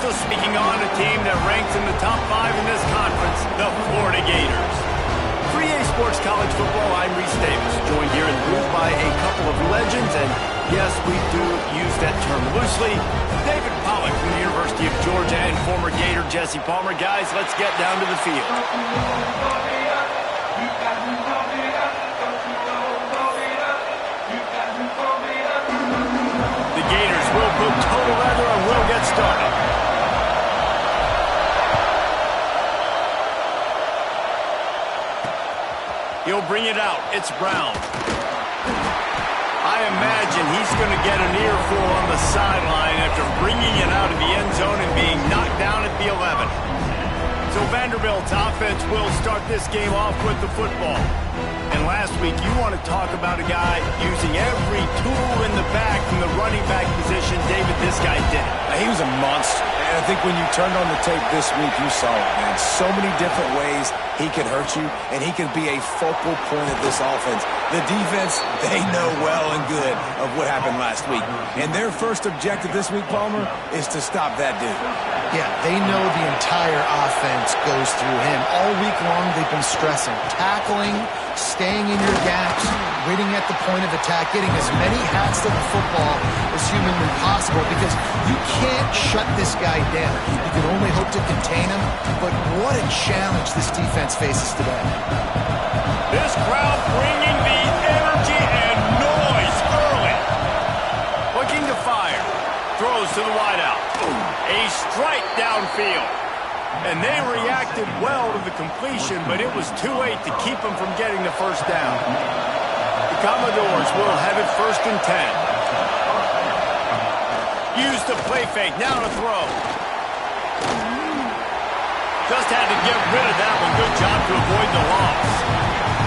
also speaking on a team that ranks in the top 5 in this conference, the Florida Gators. 3A Sports College Football, I'm Reese Davis, joined here in the booth by a couple of legends, and yes, we do use that term loosely. David Pollack from the University of Georgia and former Gator Jesse Palmer. Guys, let's get down to the field. The Gators will put total leather and will get started. He'll bring it out. It's Brown. I imagine he's going to get an earful on the sideline after bringing it out of the end zone and being knocked down at the 11. So Vanderbilt's offense will start this game off with the football. And last week, you want to talk about a guy using every tool in the back from the running back position. David, this guy did it. He was a monster. And I think when you turned on the tape this week, you saw it, man. So many different ways he could hurt you, and he could be a focal point of this offense. The defense, they know well and good of what happened last week. And their first objective this week, Palmer, is to stop that dude. Yeah, they know the entire offense goes through him. All week long, they've been stressing. Tackling, staying in your gaps, waiting at the point of attack, getting as many hats to the football as humanly possible, because you can't shut this guy down. You can only hope to contain him, but what a challenge this defense faces today. This crowd bringing the energy and noise early. Looking to fire. Throws to the wideout. A strike downfield. And they reacted well to the completion, but it was too late to keep them from getting the first down. The Commodores will have it 1st and 10. Use the play fake. Now to throw. Just had to get rid of that one. Good job to avoid the loss.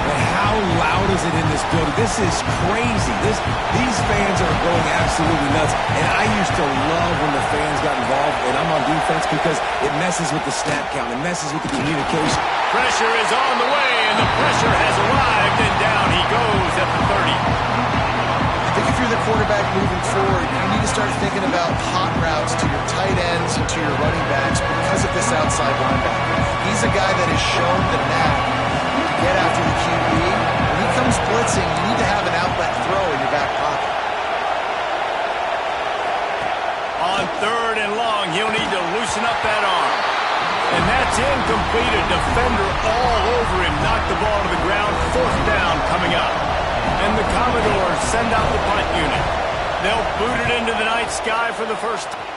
But how loud is it in this building? This is crazy. These fans are going absolutely nuts. And I used to love when the fans got involved, and I'm on defense, because it messes with the snap count. It messes with the communication. Pressure is on the way, and the pressure has arrived, and down he goes at the 30. I think if you're the quarterback moving forward, you need to start thinking about hot routes to your tight ends and to your running backs because of this outside linebacker. He's a guy that has shown the knack to get after the QB. When he comes blitzing, you need to have an outlet throw in your back pocket. On 3rd and long, he'll need to loosen up that arm. And that's incomplete. A defender all over him. Knocked the ball to the ground. 4th down coming up. And the Commodores send out the punt unit. They'll boot it into the night sky for the first time.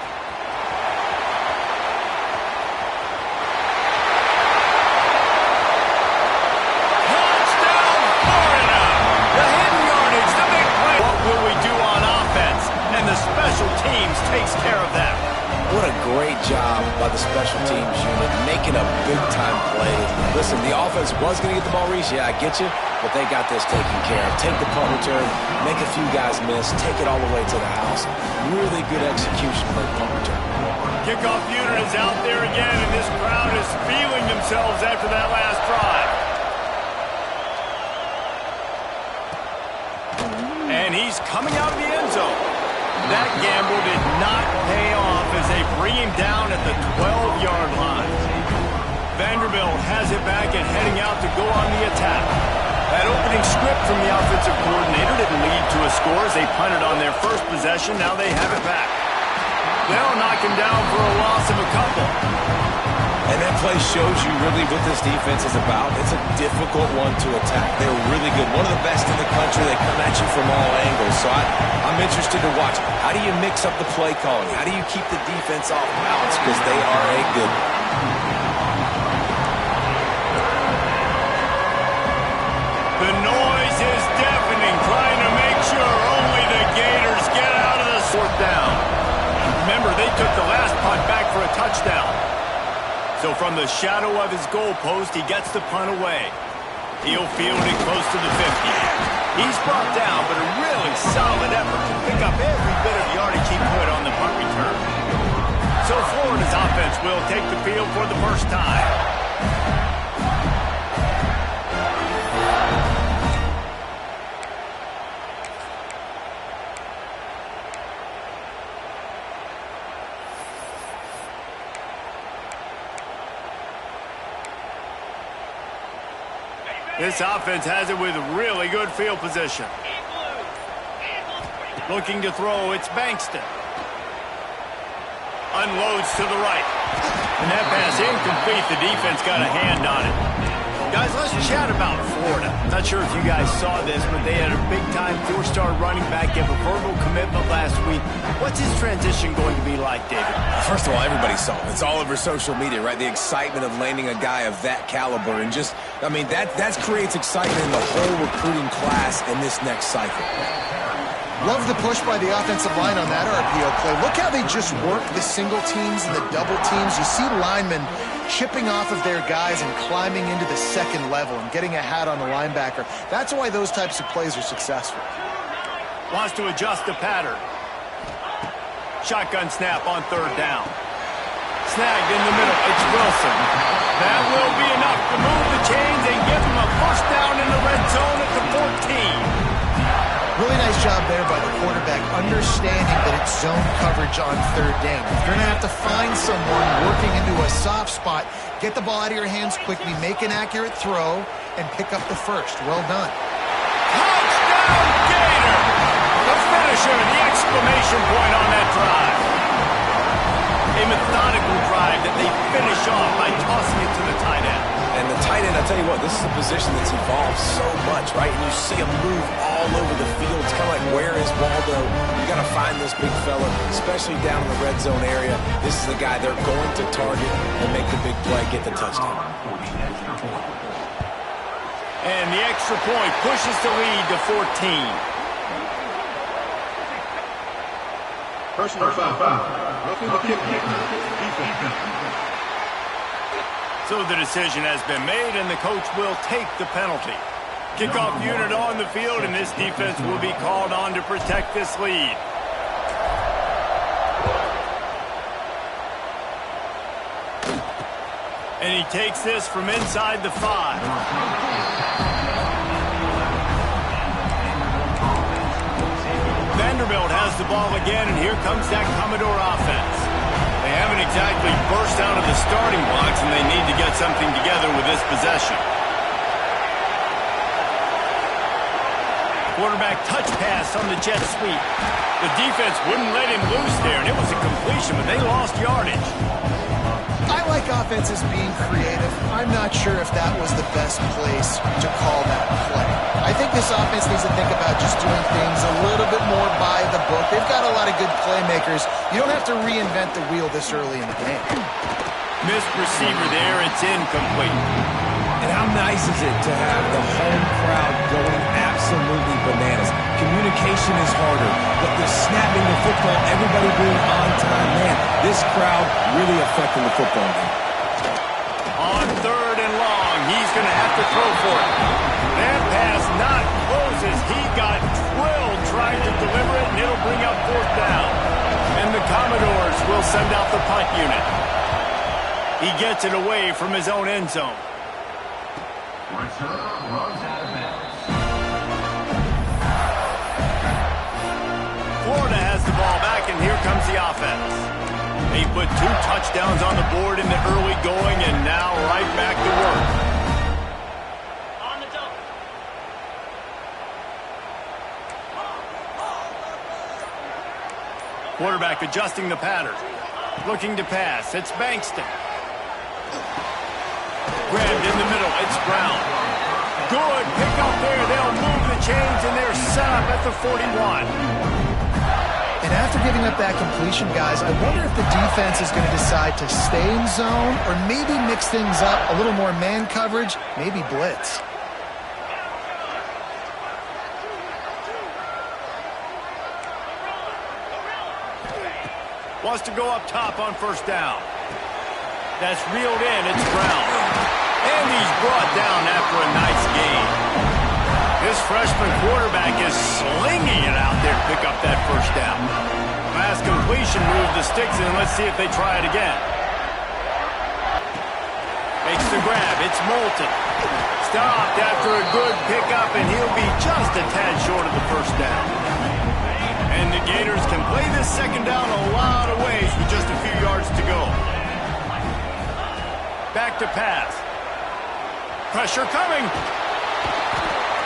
Touchdown, Florida! The hidden yardage, the big play. What will we do on offense? And the special teams takes care of that. What a great job by the special teams unit, making a big-time play. Listen, the offense was going to get the ball, Reese. Yeah, I get you, but they got this taken care of. Take the punt return, make a few guys miss, take it all the way to the house. Really good execution for the punt return. Kickoff unit is out there again, and this crowd is feeling themselves after that last drive. And he's coming out of the end zone. That gamble did not pay off as they bring him down at the 12-yard line. Vanderbilt has it back and heading out to go on the attack. That opening script from the offensive coordinator didn't lead to a score as they punted on their first possession. Now they have it back. They'll knock him down for a loss of a couple. And that play shows you really what this defense is about. It's a difficult one to attack. They're really good. One of the best in the country. They come at you from all angles. So I'm interested to watch. How do you mix up the play calling? How do you keep the defense off balance? Because they are a good one. The noise is deafening, trying to make sure only the Gators get out of the 4th down. Remember, they took the last punt back for a touchdown. So from the shadow of his goalpost, he gets the punt away. He'll field it close to the 50. He's brought down, but a really solid effort to pick up every bit of yardage he could on the punt return. So Florida's offense will take the field for the first time. This offense has it with really good field position. Looking to throw, it's Bankston. Unloads to the right. And that pass incomplete. The defense got a hand on it. Guys, let's chat about Florida. Not sure if you guys saw this, but they had a big-time four-star running back give a verbal commitment last week. What's his transition going to be like, David? First of all, everybody saw it. It's all over social media, right? The excitement of landing a guy of that caliber. And just, I mean, that creates excitement in the whole recruiting class in this next cycle. Love the push by the offensive line on that RPO play. Look how they just work the single teams and the double teams. You see linemen chipping off of their guys and climbing into the second level and getting a hat on the linebacker. That's why those types of plays are successful. Wants to adjust the pattern. Shotgun snap on third down. Snagged in the middle. It's Wilson. That will be enough to move the chains and give them a first down in the red zone at the 14. Really nice job there by the quarterback, understanding that it's zone coverage on third down. If you're going to have to find someone working into a soft spot, get the ball out of your hands quickly, make an accurate throw, and pick up the first. Well done. Touchdown, Gator! The finisher, the exclamation point on that drive. A methodical drive that they finish off by tossing it to the tight end. And the tight end, I tell you what, this is a position that's evolved so much, right? And you see him move all over the field. It's kind of like, where is Waldo? You got to find this big fella, especially down in the red zone area. This is the guy they're going to target and make the big play, get the touchdown. And the extra point pushes the lead to 14. Personal foul. Roughing the kick. Defense. So the decision has been made, and the coach will take the penalty. Kickoff unit on the field, and this defense will be called on to protect this lead. And he takes this from inside the 5. Vanderbilt has the ball again, and here comes that Commodore offense. They haven't exactly burst out of the starting blocks, and they need to get something together with this possession. Quarterback touch pass on the jet sweep. The defense wouldn't let him loose there, and it was a completion, but they lost yardage. I like offenses being creative. I'm not sure if that was the best place to call that play. I think this offense needs to think about just doing things a little bit more by the book. They've got a lot of good playmakers. You don't have to reinvent the wheel this early in the game. Missed receiver there. It's incomplete. And how nice is it to have the home crowd going absolutely bananas? Communication is harder, but the snapping the football, everybody being on time, man, this crowd really affecting the football game. On third and long, he's going to have to throw for it. That pass not closes. He got drilled trying to deliver it, and it'll bring up fourth down. And the Commodores will send out the punt unit. He gets it away from his own end zone. Florida has the ball back, and here comes the offense. They put 2 touchdowns on the board in the early going, and now right back to work. On the double. Quarterback adjusting the pattern. Looking to pass. It's Bankston. Grabbed in the middle. It's Brown. Good pick up there. They'll move the chains, and they're set up at the 41. And after giving up that completion, guys, I wonder if the defense is going to decide to stay in zone or maybe mix things up, a little more man coverage, maybe blitz. Wants to go up top on first down. That's reeled in. It's Brown. And he's brought down after a nice gain. This freshman quarterback is slinging it out there to pick up that first down. Pass completion, move the sticks in. Let's see if they try it again. Makes the grab. It's Moulton. Stopped after a good pickup, and he'll be just a tad short of the first down. And the Gators can play this second down a lot of ways with just a few yards to go. Back to pass. Pressure coming.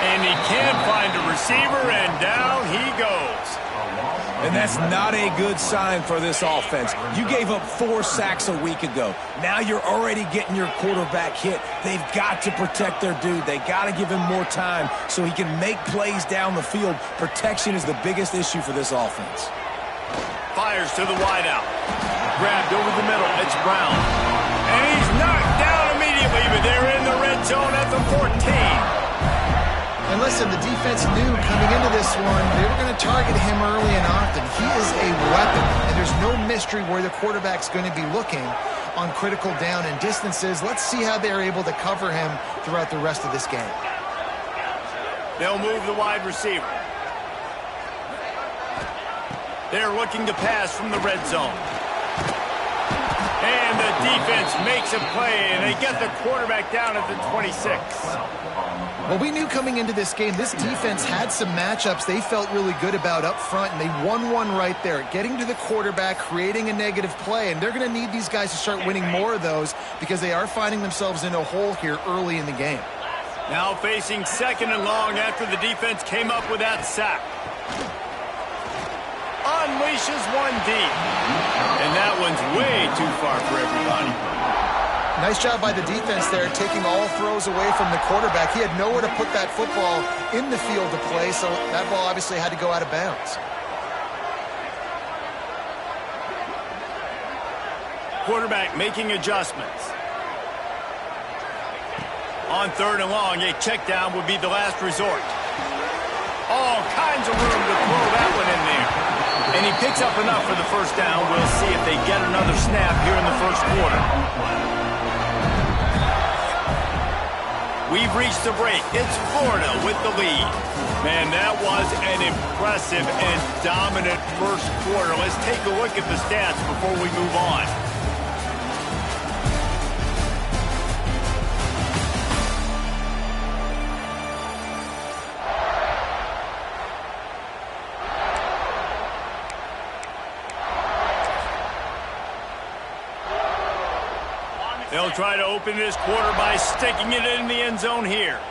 And he can't find a receiver, and down he goes. And that's not a good sign for this offense. You gave up 4 sacks a week ago. Now you're already getting your quarterback hit. They've got to protect their dude. They got to give him more time so he can make plays down the field. Protection is the biggest issue for this offense. Fires to the wideout. Grabbed over the middle. It's Brown. And he's knocked down immediately, but they're in the red zone at the 14. And listen, the defense knew coming into this one, they were going to target him early and often. He is a weapon, and there's no mystery where the quarterback's going to be looking on critical down and distances. Let's see how they're able to cover him throughout the rest of this game. They'll move the wide receiver. They're looking to pass from the red zone. And the defense makes a play, and they get the quarterback down at the 26. Well, we knew coming into this game, this defense had some matchups they felt really good about up front, and they won one right there, getting to the quarterback, creating a negative play, and they're going to need these guys to start winning more of those because they are finding themselves in a hole here early in the game. Now facing 2nd and long after the defense came up with that sack. Unleashes one deep. And that one's way too far for everybody. Nice job by the defense there, taking all throws away from the quarterback. He had nowhere to put that football in the field to play, so that ball obviously had to go out of bounds. Quarterback making adjustments. On 3rd and long, a check down would be the last resort. All kinds of room to throw that one in there. And he picks up enough for the first down. We'll see if they get another snap here in the first quarter. We've reached the break. It's Florida with the lead. Man, that was an impressive and dominant first quarter. Let's take a look at the stats before we move on. They'll try to open this quarter by sticking it in the end zone here.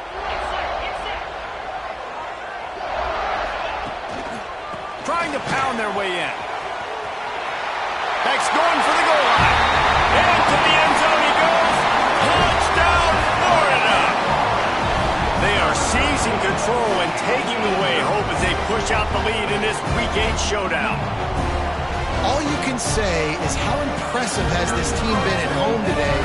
Trying to pound their way in. Beck's going for the goal line. And to the end zone he goes. Touchdown, Florida! They are seizing control and taking away hope as they push out the lead in this Week 8 showdown. All you can say is how impressive has this team been at home today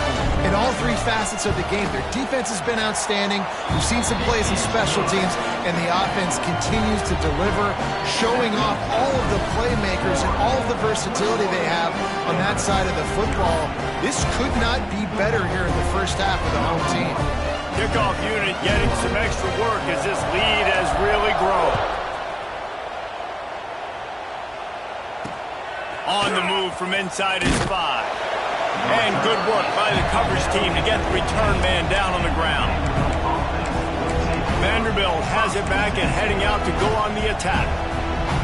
in all 3 facets of the game. Their defense has been outstanding. We've seen some plays in special teams, and the offense continues to deliver, showing off all of the playmakers and all of the versatility they have on that side of the football. This could not be better here in the first half of the home team. Kickoff unit getting some extra work as this lead has really grown. On the move from inside his 5. And good work by the coverage team to get the return man down on the ground. Vanderbilt has it back and heading out to go on the attack.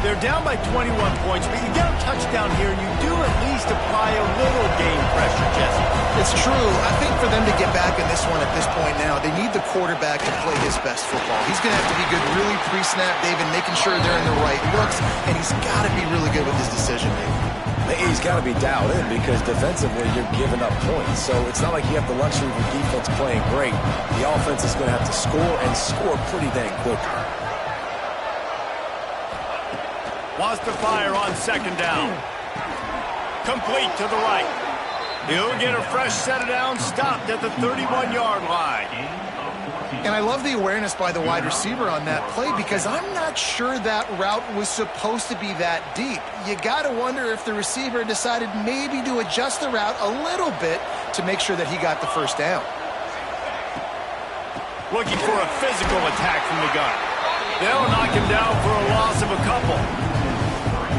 They're down by 21 points, but you get a touchdown here, and you do at least apply a little game pressure, Jesse. It's true. I think for them to get back in this one at this point now, they need the quarterback to play his best football. He's going to have to be good really pre-snap, David, making sure they're in the right looks, and he's got to be really good with his decision-making. He's got to be dialed in because defensively you're giving up points. So it's not like you have the luxury of your defense playing great. The offense is going to have to score and score pretty dang quickly. Wants to fire on 2nd down. Complete to the right. He'll get a fresh set of downs, stopped at the 31-yard line. And I love the awareness by the wide receiver on that play because I'm not sure that route was supposed to be that deep. You got to wonder if the receiver decided maybe to adjust the route a little bit to make sure that he got the first down. Looking for a physical attack from the gun. They'll knock him down for a loss of a couple.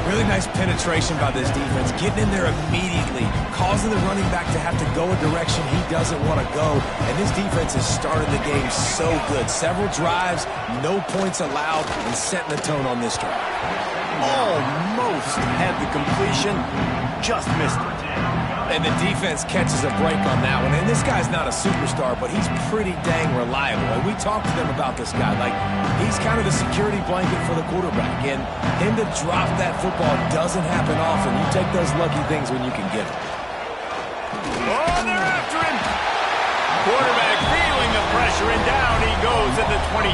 Really nice penetration by this defense, getting in there immediately, causing the running back to have to go a direction he doesn't want to go. And this defense has started the game so good. Several drives, no points allowed, and setting the tone on this drive. Almost had the completion, just missed it. And the defense catches a break on that one. And this guy's not a superstar, but he's pretty dang reliable. And we talked to them about this guy. Like, he's kind of the security blanket for the quarterback. And him to drop that football doesn't happen often. You take those lucky things when you can get it. Oh, they're after him. Quarterback feeling the pressure, and down he goes at the 22.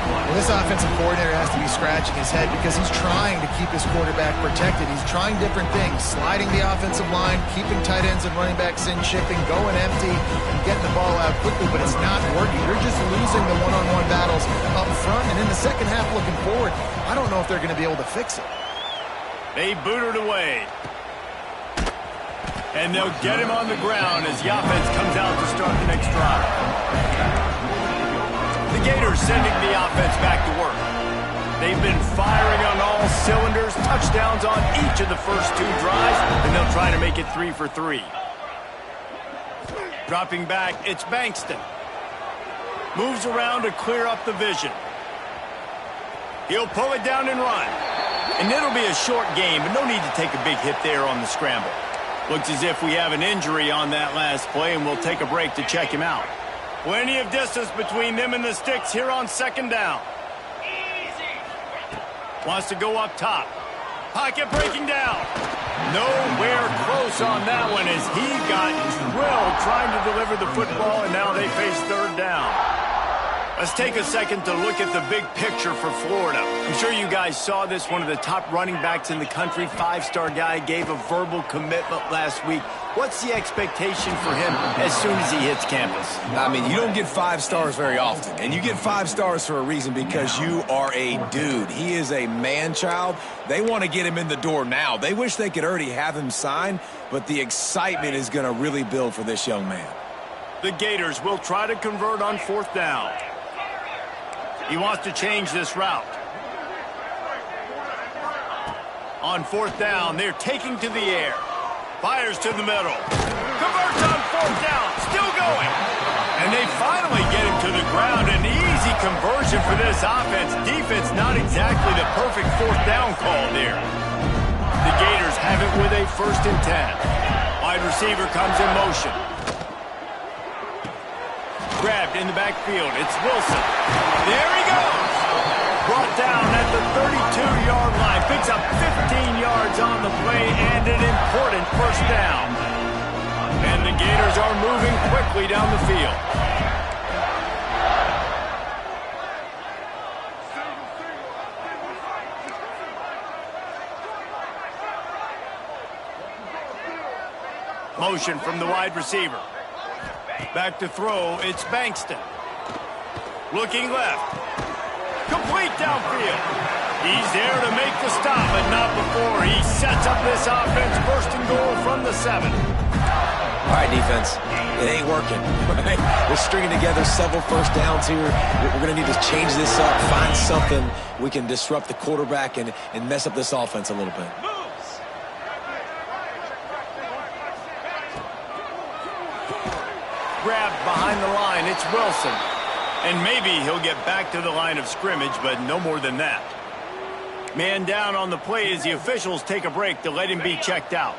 Well, this offensive coordinator has to be scratching his head because he's trying to keep his quarterback protected. He's trying different things, sliding the offensive line, keeping tight ends and running backs in, shipping, going empty, and getting the ball out quickly, but it's not working. You're just losing the one-on-one battles up front, and in the second half looking forward, I don't know if they're going to be able to fix it. They boot it away. And they'll get him on the ground as the offense comes out to start the next drive. The Gators sending the offense back to work. They've been firing on all cylinders, touchdowns on each of the first 2 drives, and they'll try to make it 3 for 3. Dropping back, it's Bankston. Moves around to clear up the vision. He'll pull it down and run. And it'll be a short game, but no need to take a big hit there on the scramble. Looks as if we have an injury on that last play, and we'll take a break to check him out. Plenty of distance between them and the sticks here on second down. Wants to go up top. Pocket breaking down. Nowhere close on that one as he got drilled trying to deliver the football, and now they face third down. Let's take a second to look at the big picture for Florida. I'm sure you guys saw this. One of the top running backs in the country, 5-star guy, gave a verbal commitment last week. What's the expectation for him as soon as he hits campus? I mean, you don't get 5 stars very often. And you get 5 stars for a reason, because you are a dude. He is a man-child. They want to get him in the door now. They wish they could already have him signed, but the excitement is going to really build for this young man. The Gators will try to convert on 4th down. He wants to change this route. On 4th down, they're taking to the air. Fires to the middle. Converts on 4th down. Still going. And they finally get him to the ground. An easy conversion for this offense. Defense not exactly the perfect 4th down call there. The Gators have it with a 1st and 10. Wide receiver comes in motion. Grabbed in the backfield. It's Wilson. There he goes. Brought down at the 32-yard line. Picks up 15 yards on the play and an important 1st down. And the Gators are moving quickly down the field. Motion from the wide receiver. Back to throw, it's Bankston. Looking left. Complete downfield. He's there to make the stop, but not before. He sets up this offense, 1st and goal from the 7. All right, defense, it ain't working. We're stringing together several 1st downs here. We're going to need to change this up, find something we can disrupt the quarterback and mess up this offense a little bit. Grabbed behind the line, it's Wilson. And maybe he'll get back to the line of scrimmage, but no more than that. Man down on the play as the officials take a break to let him be checked out.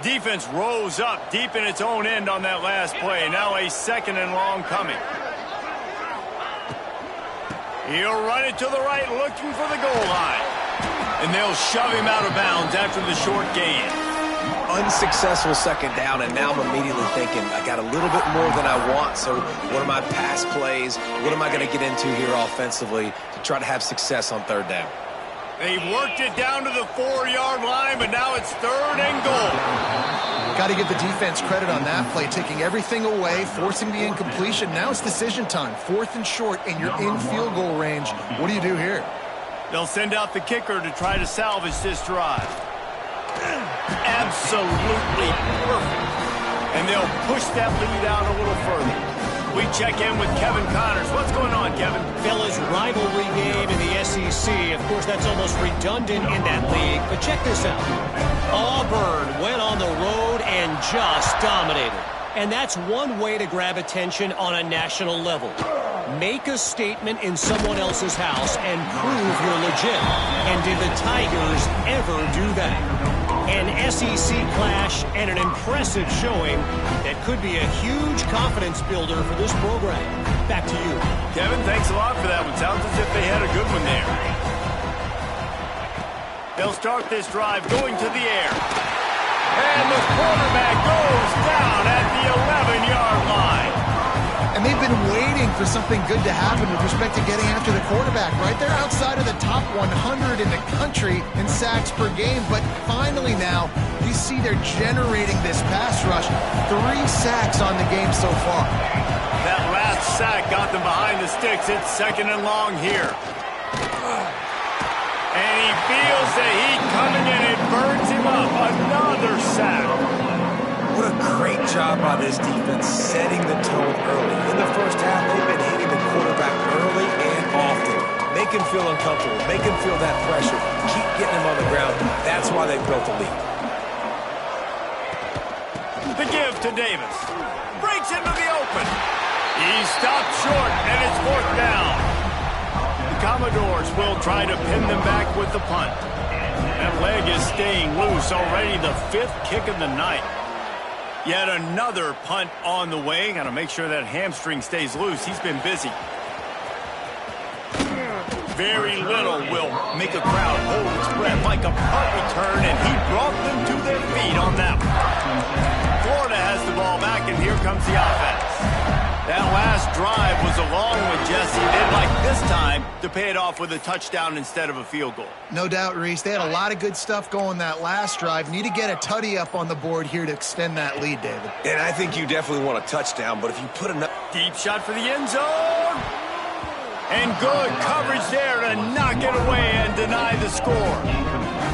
Defense rose up deep in its own end on that last play. Now a 2nd and long coming. He'll run it to the right, looking for the goal line. And they'll shove him out of bounds after the short gain. Unsuccessful 2nd down, and now I'm immediately thinking, I got a little bit more than I want, so what are my pass plays? What am I going to get into here offensively to try to have success on 3rd down? They've worked it down to the 4-yard line, but now it's 3rd and goal. Got to give the defense credit on that play, taking everything away, forcing the incompletion. Now it's decision time, 4th and short, and you're in field goal range. What do you do here? They'll send out the kicker to try to salvage this drive. Absolutely perfect. And they'll push that lead out a little further. We check in with Kevin Connors. What's going on, Kevin? Fellas, rivalry game in the SEC. Of course, that's almost redundant in that league. But check this out. Auburn went on the road and just dominated. And that's one way to grab attention on a national level. Make a statement in someone else's house and prove you're legit. And did the Tigers ever do that? An SEC clash and an impressive showing that could be a huge confidence builder for this program. Back to you. Kevin, thanks a lot for that one. Sounds as if they had a good one there. They'll start this drive going to the air. And the quarterback goes down at the 11-yard line. And they've been waiting for something good to happen with respect to getting after the quarterback, right? They're outside of the top 100 in the country in sacks per game, but finally now you see they're generating this pass rush. 3 sacks on the game so far. That last sack got them behind the sticks. It's 2nd and long here. And he feels the heat coming in. It burns him up. Another sack. What a great job by this defense setting the tone early. In the first half, they've been hitting the quarterback early and often. Make him feel uncomfortable. Make him feel that pressure. Keep getting him on the ground. That's why they built the lead. The give to Davis. Breaks into the open. He stopped short, and it's 4th down. The Commodores will try to pin them back with the punt. That leg is staying loose. Already the 5th kick of the night. Yet another punt on the way. Got to make sure that hamstring stays loose. He's been busy. Very little will make a crowd hold its breath like a punt return, and he brought them to their feet on that one. Florida has the ball back, and here comes the offense. That last drive was a long one, Jesse. They'd like this time to pay it off with a touchdown instead of a field goal. No doubt, Reese. They had a lot of good stuff going that last drive. Need to get a tutty up on the board here to extend that lead, David. And I think you definitely want a touchdown, but if you put enough... Deep shot for the end zone. And good coverage there to knock it away and deny the score.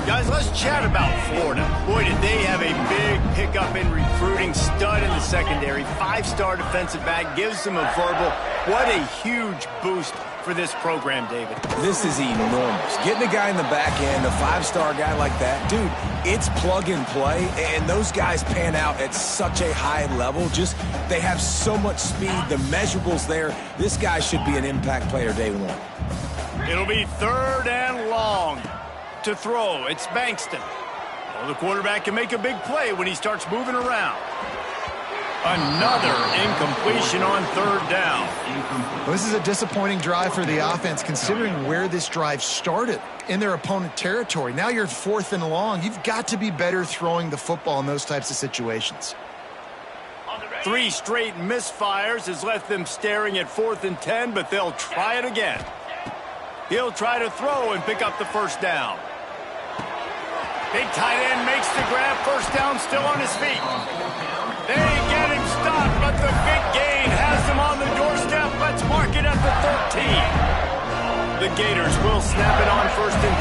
Guys, let's chat about Florida. Boy, did they have a big pickup in recruiting. Stud in the secondary. 5-star defensive back. Gives them a verbal. What a huge boost for this program, David. This is enormous. Getting a guy in the back end, a 5-star guy like that, dude, it's plug and play, and those guys pan out at such a high level. Just, they have so much speed. The measurables there. This guy should be an impact player day one. It'll be 3rd and long. To throw, it's Bankston. Well, the quarterback can make a big play when he starts moving around. Another incompletion on 3rd down. Well, this is a disappointing drive for the offense considering where this drive started in their opponent territory. Now you're 4th and long. You've got to be better throwing the football in those types of situations. 3 straight misfires has left them staring at 4th and 10, but they'll try it again. He'll try to throw and pick up the 1st down. Big tight end makes the grab. 1st down, still on his feet. They get him stopped, but the big gain has him on the doorstep. Let's mark it at the 13. The Gators will snap it on 1st and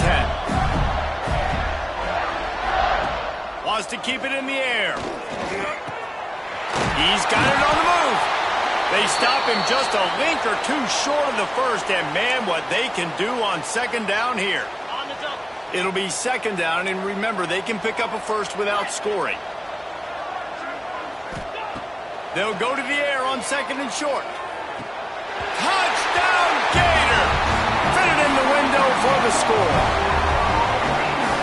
10. Wants to keep it in the air. He's got it on the move. They stop him just a link or 2 short of the 1st, and man, what they can do on 2nd down here. It'll be 2nd down, and remember, they can pick up a 1st without scoring. They'll go to the air on 2nd and short. Touchdown, Gator! Fit it in the window for the score.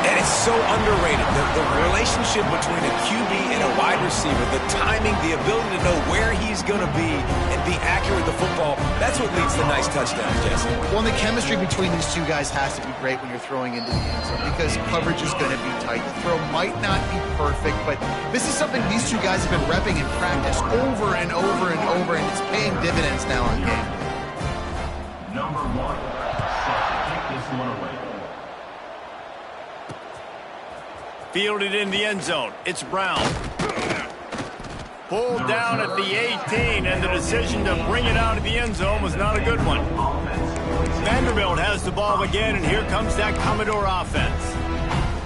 And it's so underrated. The relationship between a QB and a wide receiver, the timing, the ability to know where he's going to be and be accurate with the football, that's what leads to nice touchdowns, Jesse. Well, the chemistry between these two guys has to be great when you're throwing into the end zone because coverage is going to be tight. The throw might not be perfect, but this is something these two guys have been repping in practice over and over and over, and it's paying dividends now on game. Number 1. Take this one away. Fielded in the end zone. It's Brown. Pulled down at the 18, and the decision to bring it out of the end zone was not a good one. Vanderbilt has the ball again, and here comes that Commodore offense.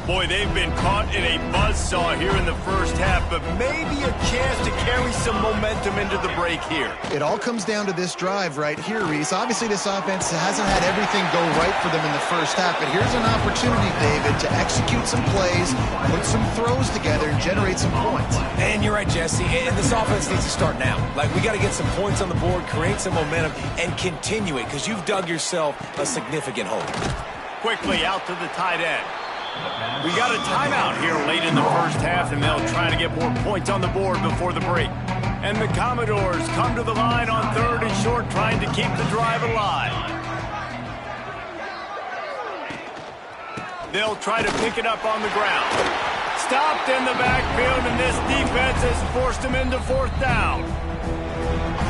Boy, they've been caught in a buzzsaw here in the first half, but maybe a chance to carry some momentum into the break here. It all comes down to this drive right here, Reese. Obviously, this offense hasn't had everything go right for them in the first half, but here's an opportunity, David, to execute some plays, put some throws together, and generate some points. And you're right, Jesse, and this offense needs to start now. Like, we got to get some points on the board, create some momentum, and continue it, because you've dug yourself a significant hole. Quickly out to the tight end. We got a timeout here late in the first half, and they'll try to get more points on the board before the break. And the Commodores come to the line on 3rd and short, trying to keep the drive alive. They'll try to pick it up on the ground. Stopped in the backfield, and this defense has forced him into 4th down.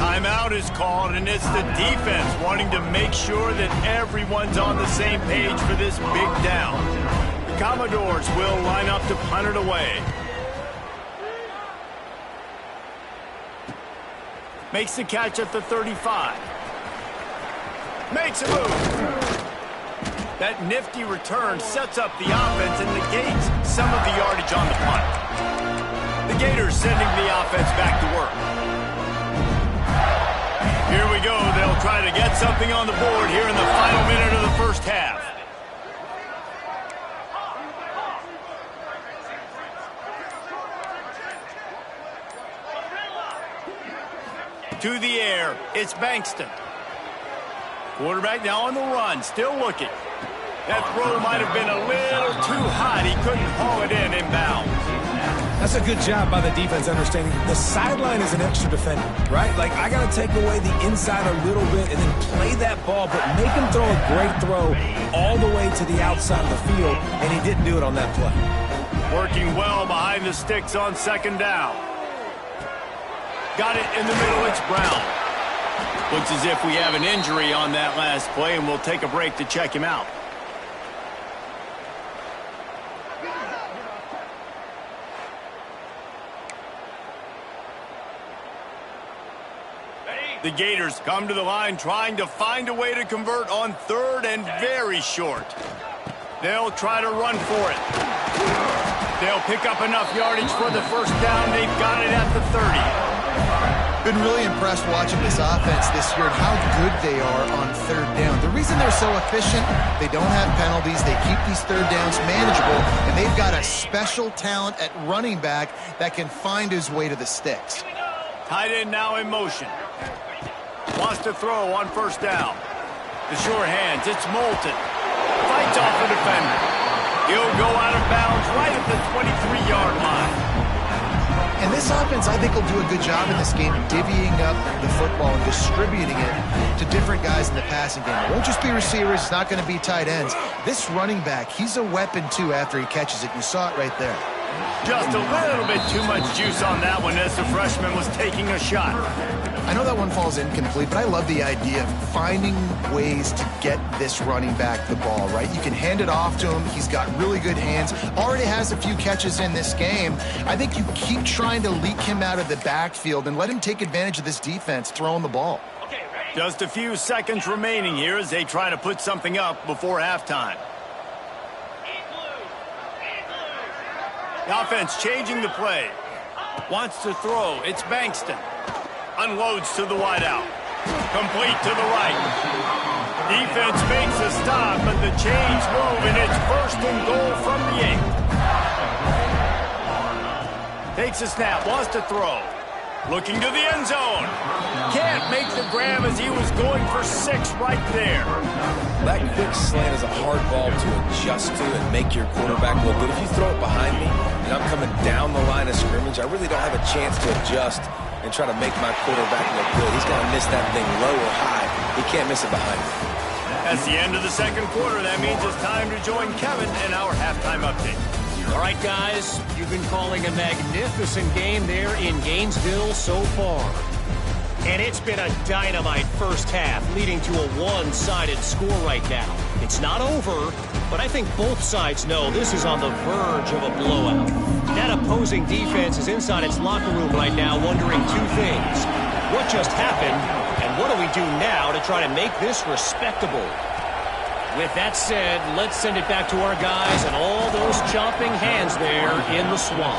Timeout is called, and it's the defense wanting to make sure that everyone's on the same page for this big down. The Commodores will line up to punt it away. Makes the catch at the 35. Makes a move. That nifty return sets up the offense and negates some of the yardage on the punt. The Gators sending the offense back to work. Here we go. They'll try to get something on the board here in the final minute of the first half. To the air, it's Bankston. Quarterback now on the run, still looking. That throw might have been a little too hot. He couldn't haul it in inbounds. That's a good job by the defense understanding the sideline is an extra defender, right? Like, I got to take away the inside a little bit and then play that ball, but make him throw a great throw all the way to the outside of the field, and he didn't do it on that play. Working well behind the sticks on 2nd down. Got it in the middle, it's Brown. Looks as if we have an injury on that last play, and we'll take a break to check him out. The Gators come to the line trying to find a way to convert on 3rd and very short. They'll try to run for it. They'll pick up enough yardage for the 1st down. They've got it at the 30. Been really impressed watching this offense this year and how good they are on 3rd down. The reason they're so efficient, they don't have penalties. They keep these 3rd downs manageable, and they've got a special talent at running back that can find his way to the sticks. Tight end now in motion. Wants to throw on 1st down. The sure hands, it's Moulton. Fights off the defender. He'll go out of bounds right at the 23-yard line. And this offense, I think, will do a good job in this game divvying up the football and distributing it to different guys in the passing game. It won't just be receivers. It's not going to be tight ends. This running back, he's a weapon, too, after he catches it. You saw it right there. Just a little bit too much juice on that one as the freshman was taking a shot. I know that one falls incomplete, but I love the idea of finding ways to get this running back the ball, right? You can hand it off to him. He's got really good hands. Already has a few catches in this game. I think you keep trying to leak him out of the backfield and let him take advantage of this defense throwing the ball. Just a few seconds remaining here as they try to put something up before halftime. The offense changing the play. Wants to throw. It's Bankston. Unloads to the wideout. Complete to the right. Defense makes a stop, but the chains move, and it's 1st and goal from the 8. Takes a snap. Wants to throw. Looking to the end zone. Can't make the grab as he was going for 6 right there. That quick slant is a hard ball to adjust to and make your quarterback look good. If you throw it behind me and I'm coming down the line of scrimmage, I really don't have a chance to adjust and try to make my quarterback look good. He's got to miss that thing low or high. He can't miss it behind me. That's the end of the 2nd quarter. That means it's time to join Kevin in our halftime update. All right, guys, you've been calling a magnificent game there in Gainesville so far. And it's been a dynamite first half, leading to a one-sided score right now. It's not over, but I think both sides know this is on the verge of a blowout. That opposing defense is inside its locker room right now wondering 2 things. What just happened, and what do we do now to try to make this respectable? With that said, let's send it back to our guys and all those chomping hands there in the swamp.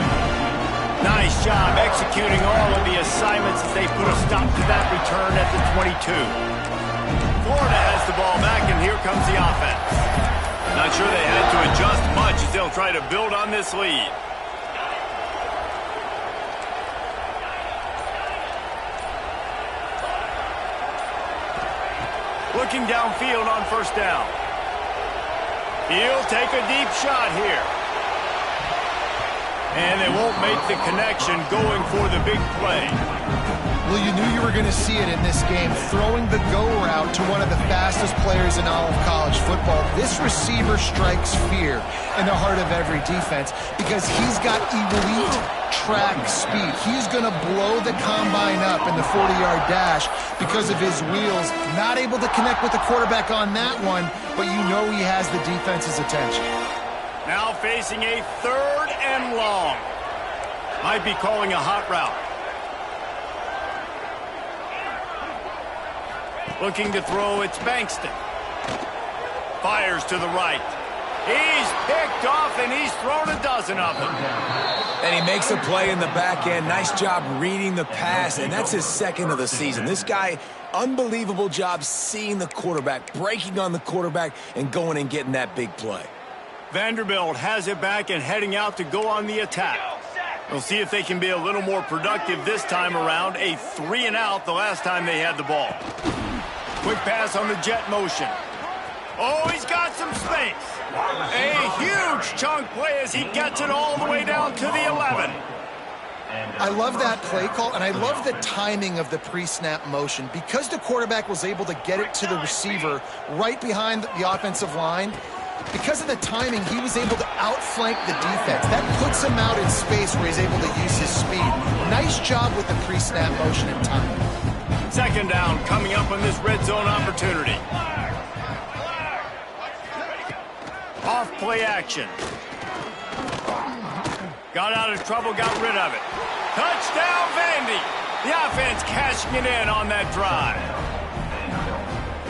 Nice job executing all of the assignments as they put a stop to that return at the 22. Florida has the ball back, and here comes the offense. Not sure they had to adjust much as they'll try to build on this lead. Looking downfield on 1st down. He'll take a deep shot here. And they won't make the connection going for the big play. Well, you knew you were going to see it in this game, throwing the go route to one of the fastest players in all of college football. This receiver strikes fear in the heart of every defense because he's got elite track speed. He's going to blow the combine up in the 40-yard dash because of his wheels. Not able to connect with the quarterback on that one, but you know he has the defense's attention. Now facing a 3rd and long. Might be calling a hot route. Looking to throw, it's Bankston. Fires to the right. He's picked off, and he's thrown a dozen of them. And he makes a play in the back end. Nice job reading the pass, and that's his 2nd of the season. This guy, unbelievable job seeing the quarterback, breaking on the quarterback, and going and getting that big play. Vanderbilt has it back and heading out to go on the attack. We'll see if they can be a little more productive this time around. A 3-and-out the last time they had the ball. Quick pass on the jet motion. Oh, he's got some space. A huge chunk play as he gets it all the way down to the 11. I love that play call, and I love the timing of the pre-snap motion. Because the quarterback was able to get it to the receiver right behind the offensive line, because of the timing, he was able to outflank the defense. That puts him out in space where he's able to use his speed. Nice job with the pre-snap motion and timing. 2nd down coming up on this red zone opportunity. Off play action. Got out of trouble, got rid of it. Touchdown, Vandy. The offense cashing it in on that drive.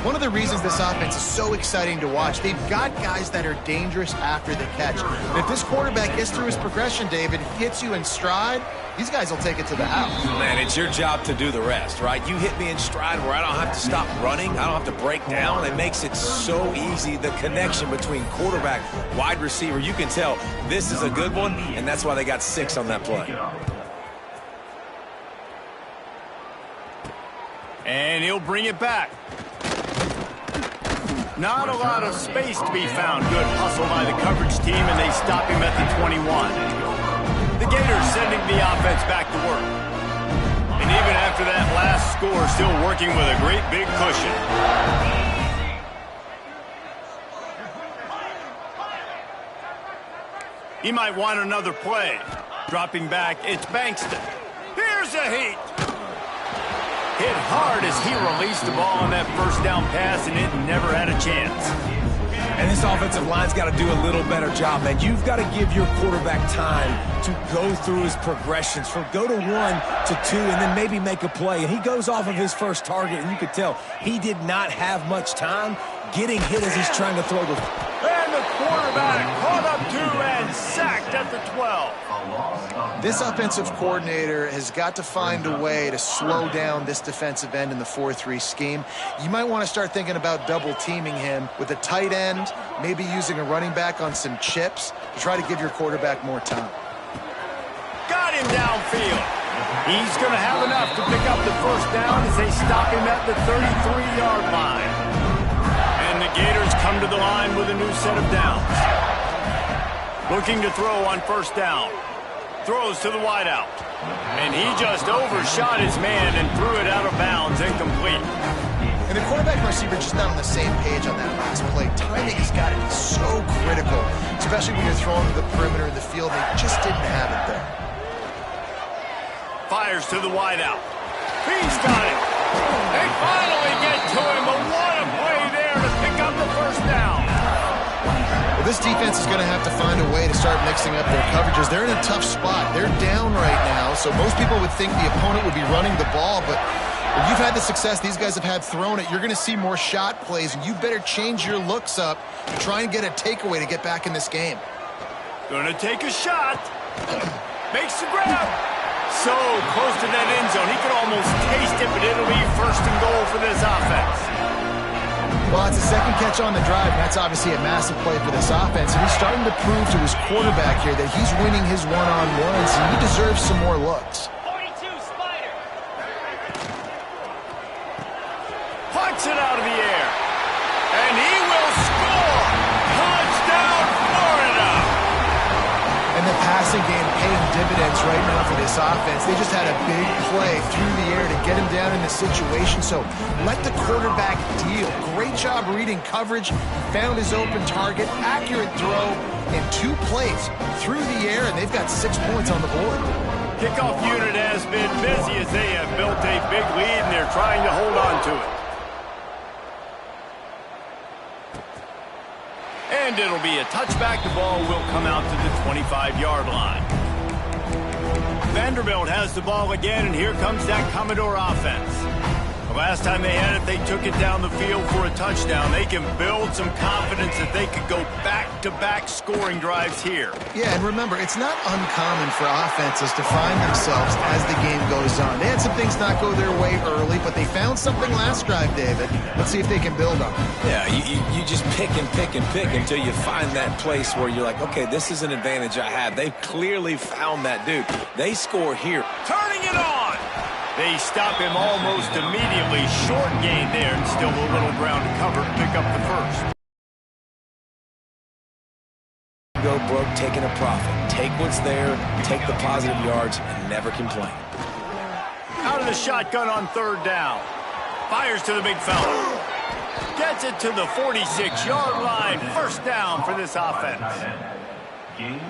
One of the reasons this offense is so exciting to watch, they've got guys that are dangerous after the catch. And if this quarterback gets through his progression, David, hits you in stride, these guys will take it to the house. Man, it's your job to do the rest, right? You hit me in stride where I don't have to stop running. I don't have to break down. It makes it so easy, the connection between quarterback, wide receiver. You can tell this is a good one, and that's why they got 6 on that play. And he'll bring it back. Not a lot of space to be found. Good hustle by the coverage team, and they stop him at the 21. The Gators sending the offense back to work. And even after that last score, still working with a great big cushion. He might want another play. Dropping back, it's Bankston. Here's a heat. Hit hard as he released the ball on that 1st down pass, and it never had a chance. And this offensive line's got to do a little better job, man. You've got to give your quarterback time to go through his progressions, from go to 1 to 2, and then maybe make a play. And he goes off of his first target, and you could tell he did not have much time getting hit as he's trying to throw the... And the quarterback caught up to and sacked at the 12. This offensive coordinator has got to find a way to slow down this defensive end in the 4-3 scheme. You might want to start thinking about double-teaming him with a tight end, maybe using a running back on some chips to try to give your quarterback more time. Got him downfield. He's going to have enough to pick up the 1st down as they stop him at the 33-yard line. And the Gators come to the line with a new set of downs. Looking to throw on 1st down. Throws to the wideout. And he just overshot his man and threw it out of bounds, incomplete. And the quarterback and receiver just not on the same page on that last play. Timing has got to be so critical, especially when you're throwing to the perimeter of the field. They just didn't have it there. Fires to the wideout. He's got it. They finally get to him, but what a play there to pick up the 1st down. Well, this defense is going to have to find a way to start mixing up their coverages. They're in a tough spot. They're down right now, so most people would think the opponent would be running the ball, but when you've had the success these guys have had throwing it, you're going to see more shot plays, and you better change your looks up to try and get a takeaway to get back in this game. Going to take a shot. Makes the grab. So close to that end zone. He could almost taste it, but it'll be 1st and goal for this offense. Well, it's a 2nd catch on the drive. That's obviously a massive play for this offense, and he's starting to prove to his quarterback here that he's winning his one-on-ones, and he deserves some more looks. 42, Spider. Punts it out of the air, and he will score. Touchdown! passing game paying dividends right now for this offense. They just had a big play through the air to get him down in the situation. So let the quarterback deal. Great job reading coverage. Found his open target. Accurate throw in 2 plays through the air, and they've got 6 points on the board. Kickoff unit has been busy as they have built a big lead, and they're trying to hold on to it. And it'll be a touchback. The ball will come out to the 25-yard line. Vanderbilt has the ball again, and here comes that Commodore offense. The last time they had it, they took it down the field for a touchdown. They can build some confidence that they could go back-to-back scoring drives here. Yeah, and remember, it's not uncommon for offenses to find themselves as the game goes on. They had some things not go their way early, but they found something last drive, David. Let's see if they can build on it. Yeah, you just pick and pick and pick until you find that place where you're like, okay, this is an advantage I have. They've clearly found that dude. They score here. Turning it on! They stop him almost immediately. Short gain there, and still a little ground to cover to pick up the first. Go broke, taking a profit. Take what's there, take the positive yards, and never complain. Out of the shotgun on 3rd down. Fires to the big fella. Gets it to the 46-yard line. First down for this offense.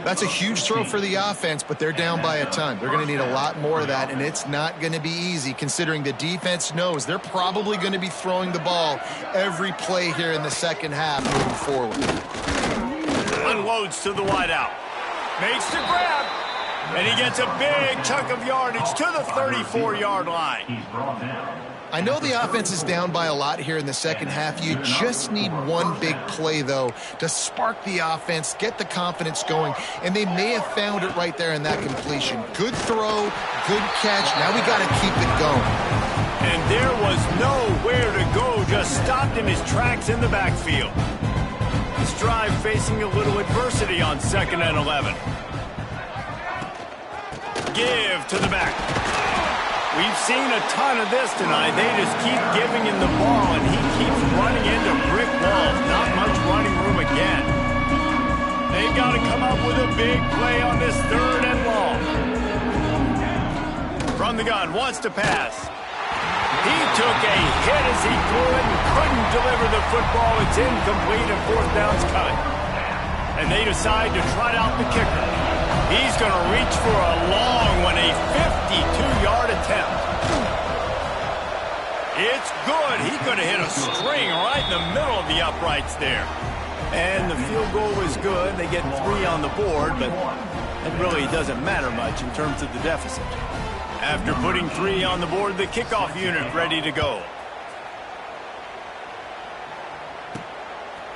That's a huge throw for the offense, but they're down by a ton. They're going to need a lot more of that, and it's not going to be easy considering the defense knows they're probably going to be throwing the ball every play here in the second half moving forward. Unloads to the wideout. Makes the grab. And he gets a big chunk of yardage to the 34-yard line. I know the offense is down by a lot here in the second half. You just need one big play, though, to spark the offense, get the confidence going, and they may have found it right there in that completion. Good throw, good catch. Now we got to keep it going. And there was nowhere to go, just stopped in his tracks in the backfield. This drive facing a little adversity on 2nd and 11. Give to the back. We've seen a ton of this tonight. They just keep giving him the ball, and he keeps running into brick walls. Not much running room again. They've got to come up with a big play on this 3rd and long. From the gun, wants to pass. He took a hit as he threw it and couldn't deliver the football. It's incomplete, and 4th down's cut. And they decide to trot out the kicker. He's going to reach for a long one, a 52-yard attempt. It's good. He could have hit a string right in the middle of the uprights there. And the field goal is good. They get 3 on the board, but it really doesn't matter much in terms of the deficit. After putting 3 on the board, the kickoff unit ready to go.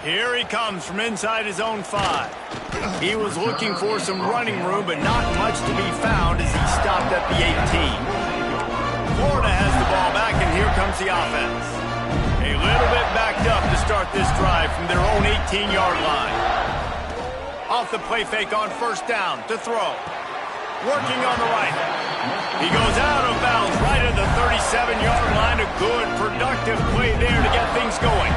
Here he comes from inside his own 5. He was looking for some running room, but not much to be found as he stopped at the 18. Florida has the ball back, and here comes the offense. A little bit backed up to start this drive from their own 18-yard line. Off the play fake on 1st down to throw. Working on the right. He goes out of bounds right at the 37-yard line. A good, productive play there to get things going.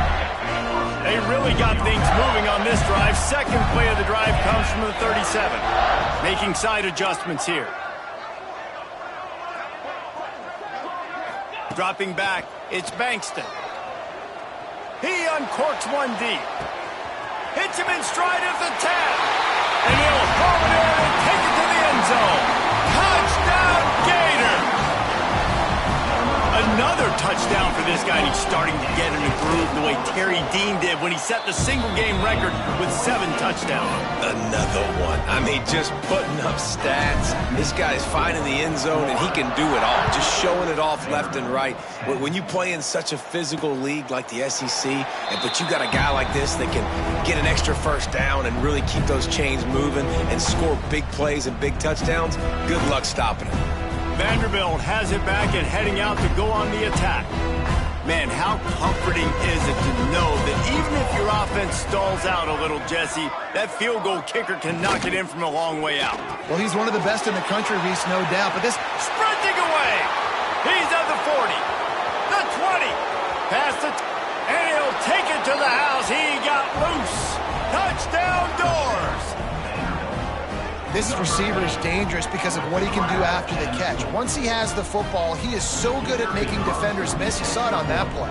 They really got things moving on this drive. Second play of the drive comes from the 37. Making side adjustments here. Dropping back, it's Bankston. He uncorks one deep. Hits him in stride at the 10. And he'll haul it in and take it to the end zone. Touchdown, Gator! Another touchdown for this guy, and he's starting to get in the groove the way Terry Dean did when he set the single-game record with 7 touchdowns. Another one. I mean, just putting up stats. This guy's finding the end zone, and he can do it all. Just showing it off left and right. When you play in such a physical league like the SEC, but you got a guy like this that can get an extra 1st down and really keep those chains moving and score big plays and big touchdowns, good luck stopping him. Vanderbilt has it back and heading out to go on the attack. Man, how comforting is it to know that even if your offense stalls out a little, Jesse, that field goal kicker can knock it in from a long way out. Well, he's one of the best in the country, Reese, no doubt. But this sprinting away. He's at the 40, the 20, past it, and he'll take it to the house. He got loose. Touchdown, Doors. This receiver is dangerous because of what he can do after the catch. Once he has the football, he is so good at making defenders miss. You saw it on that play.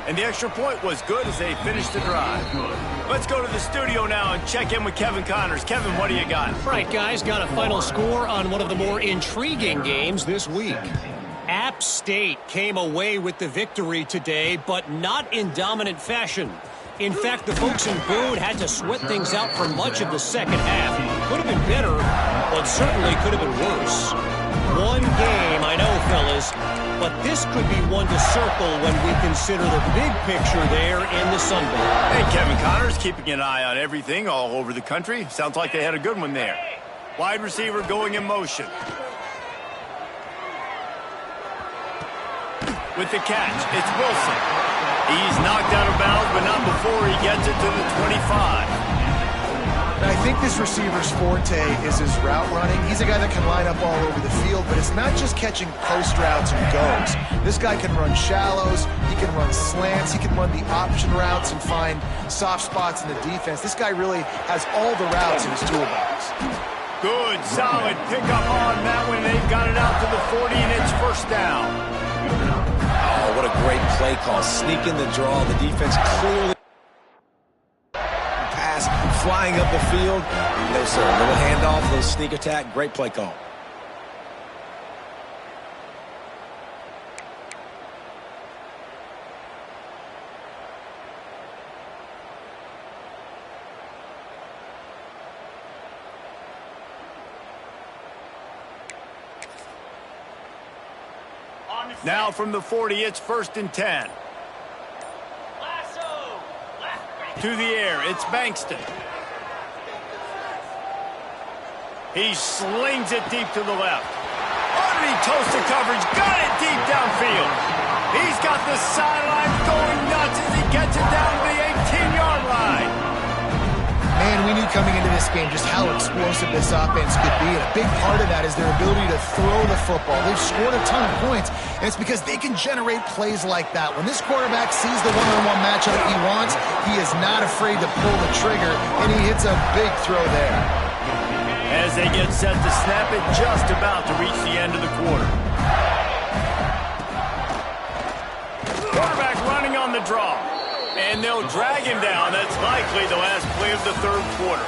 And the extra point was good as they finished the drive. Let's go to the studio now and check in with Kevin Connors. Kevin, what do you got? All right, guys, got a final score on one of the more intriguing games this week. App State came away with the victory today, but not in dominant fashion. In fact, the folks in Boone had to sweat things out for much of the second half. Could have been better, but certainly could have been worse. One game, I know, fellas, but this could be one to circle when we consider the big picture there in the Sun Belt. Hey, Kevin Connors, keeping an eye on everything all over the country. Sounds like they had a good one there. Wide receiver going in motion. With the catch, it's Wilson. He's knocked out of bounds, but not before he gets it to the 25. I think this receiver's forte is his route running. He's a guy that can line up all over the field, but it's not just catching post routes and goes. This guy can run shallows, he can run slants, he can run the option routes and find soft spots in the defense. This guy really has all the routes in his toolbox. Good, solid pickup on that one. They've got it out to the 40, and it's first down. Oh, what a great play call. Sneak in the draw. The defense clearly pass flying up the field. No, sir. A little handoff, little sneak attack. Great play call. Now from the 40, it's 1st and 10. To the air, it's Bankston. He slings it deep to the left. Underneath toasted coverage, got it deep downfield. He's got the sidelines going nuts as he gets it down to the 18-yard line. Man, we knew coming into this game just how explosive this offense could be, and a big part of that is their ability to throw the football. They've scored a ton of points, and it's because they can generate plays like that. When this quarterback sees the one-on-one matchup he wants, he is not afraid to pull the trigger, and he hits a big throw there. As they get set to snap it, just about to reach the end of the quarter. Quarterback running on the draw. And they'll drag him down. That's likely the last play of the third quarter.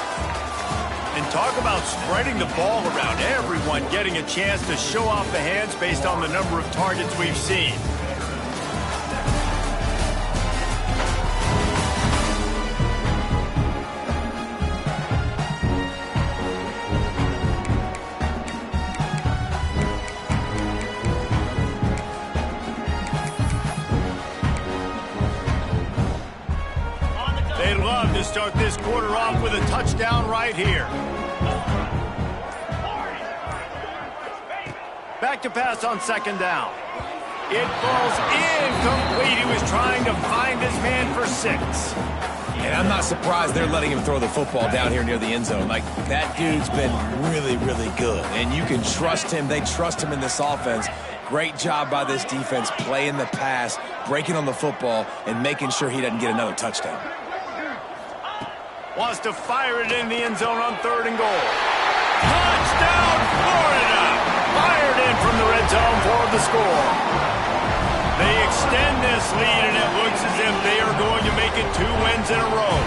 And talk about spreading the ball around. Everyone getting a chance to show off the hands based on the number of targets we've seen. They'd love to start this quarter off with a touchdown right here. Back to pass on 2nd down. It falls incomplete. He was trying to find his man for 6. And I'm not surprised they're letting him throw the football down here near the end zone. Like, that dude's been really, really good. And you can trust him. They trust him in this offense. Great job by this defense playing the pass, breaking on the football, and making sure he doesn't get another touchdown. Wants to fire it in the end zone on 3rd and goal. Touchdown, Florida! Fired in from the red zone for the score. They extend this lead, and it looks as if they are going to make it 2 wins in a row.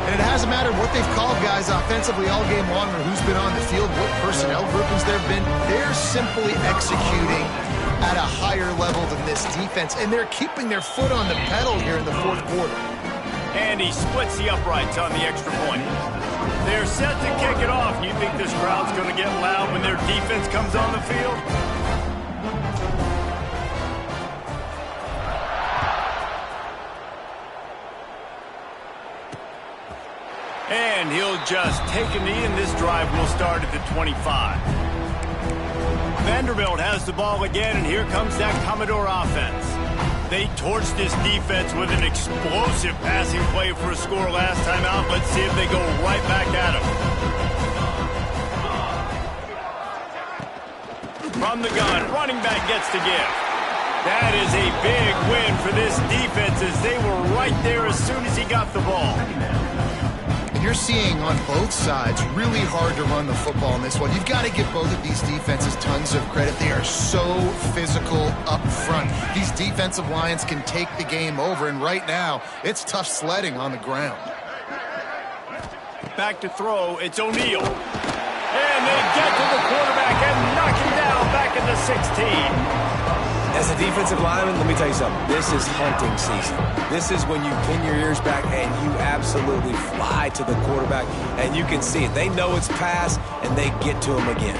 And it hasn't mattered what they've called guys offensively all game long or who's been on the field, what personnel groupings there have been. They're simply executing at a higher level than this defense, and they're keeping their foot on the pedal here in the 4th quarter. And he splits the uprights on the extra point. They're set to kick it off. You think this crowd's going to get loud when their defense comes on the field? And he'll just take a knee, and this drive will start at the 25. Vanderbilt has the ball again, and here comes that Commodore offense. They torched this defense with an explosive passing play for a score last time out. Let's see if they go right back at him. From the gun, running back gets to give. That is a big win for this defense as they were right there as soon as he got the ball. And you're seeing on both sides really hard to run the football in this one. You've got to give both of these defenses tons of credit. They are so physical up front. These defensive lines can take the game over, and right now, it's tough sledding on the ground. Back to throw, it's O'Neal. And they get to the quarterback and knock him down back at the 16. As a defensive lineman, let me tell you something. This is hunting season. This is when you pin your ears back and you absolutely fly to the quarterback, and you can see it. They know it's pass, and they get to him again.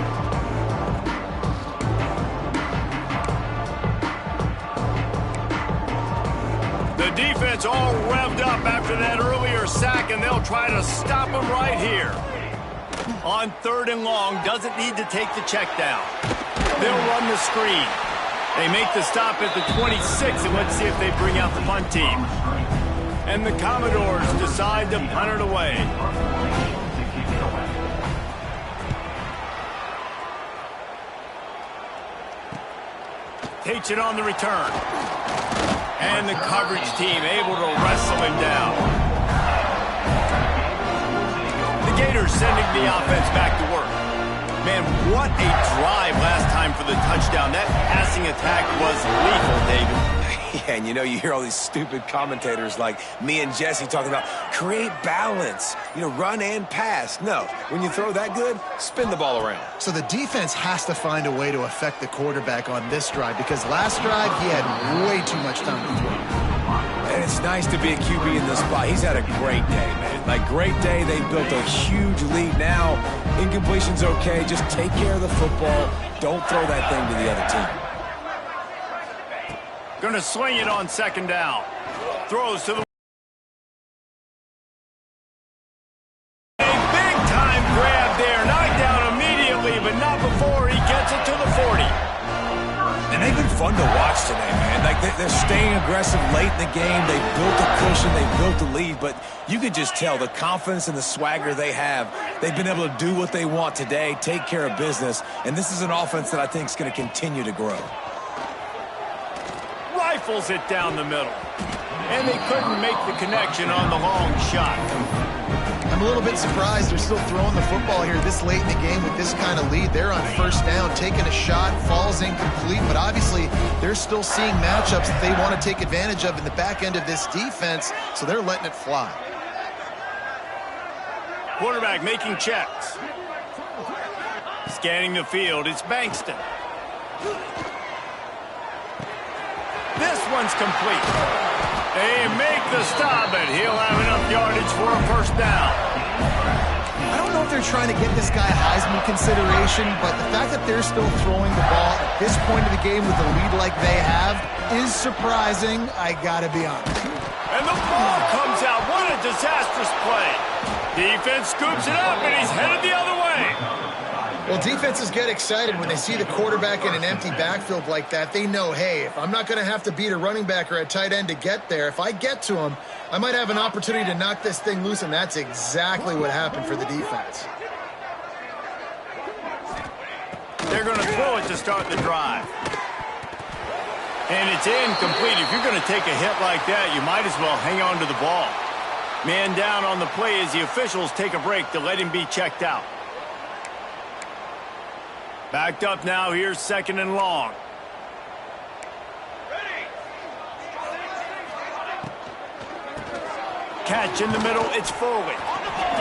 The defense all revved up after that earlier sack, and they'll try to stop him right here. On 3rd and long, doesn't need to take the check down. They'll run the screen. They make the stop at the 26, and let's see if they bring out the punt team. And the Commodores decide to punt it away. Takes it on the return. And the coverage team able to wrestle him down. The Gators sending the offense back to work. Man, what a drive last time for the touchdown. That passing attack was lethal, David. Yeah, and you know, you hear all these stupid commentators like me and Jesse talking about create balance, run and pass. No, when you throw that good, spin the ball around. So the defense has to find a way to affect the quarterback on this drive, because last drive he had way too much time to throw. And it's nice to be a QB in this spot. He's had a great day, man. Like, great day. They built a huge lead. Now, incompletion's okay. Just take care of the football. Don't throw that thing to the other team. Gonna swing it on 2nd down. Throws to the... A big-time grab there. Knocked down immediately, but not before he gets it to the 40. And they've been fun to watch today, man. Like, they're staying aggressive late in the game. They built a cushion. They built a lead. But you could just tell the confidence and the swagger they have. They've been able to do what they want today, take care of business. And this is an offense that I think is going to continue to grow. Rifles it down the middle. And they couldn't make the connection on the long shot. I'm a little bit surprised they're still throwing the football here this late in the game with this kind of lead. They're on 1st down, taking a shot, falls incomplete, but obviously they're still seeing matchups that they want to take advantage of in the back end of this defense, so they're letting it fly. Quarterback making checks. Scanning the field, it's Bankston. This one's complete. They make the stop, and he'll have enough yardage for a 1st down. I don't know if they're trying to get this guy Heisman consideration, but the fact that they're still throwing the ball at this point of the game with a lead like they have is surprising, I gotta be honest. And the ball comes out. What a disastrous play. Defense scoops it up, and he's headed the other way. Well, defenses get excited when they see the quarterback in an empty backfield like that. They know, hey, if I'm not going to have to beat a running back or a tight end to get there, if I get to him, I might have an opportunity to knock this thing loose, and that's exactly what happened for the defense. They're going to throw it to start the drive. And it's incomplete. If you're going to take a hit like that, you might as well hang on to the ball. Man down on the play as the officials take a break to let him be checked out. Backed up now, here's 2nd and long. Catch in the middle, it's Foley.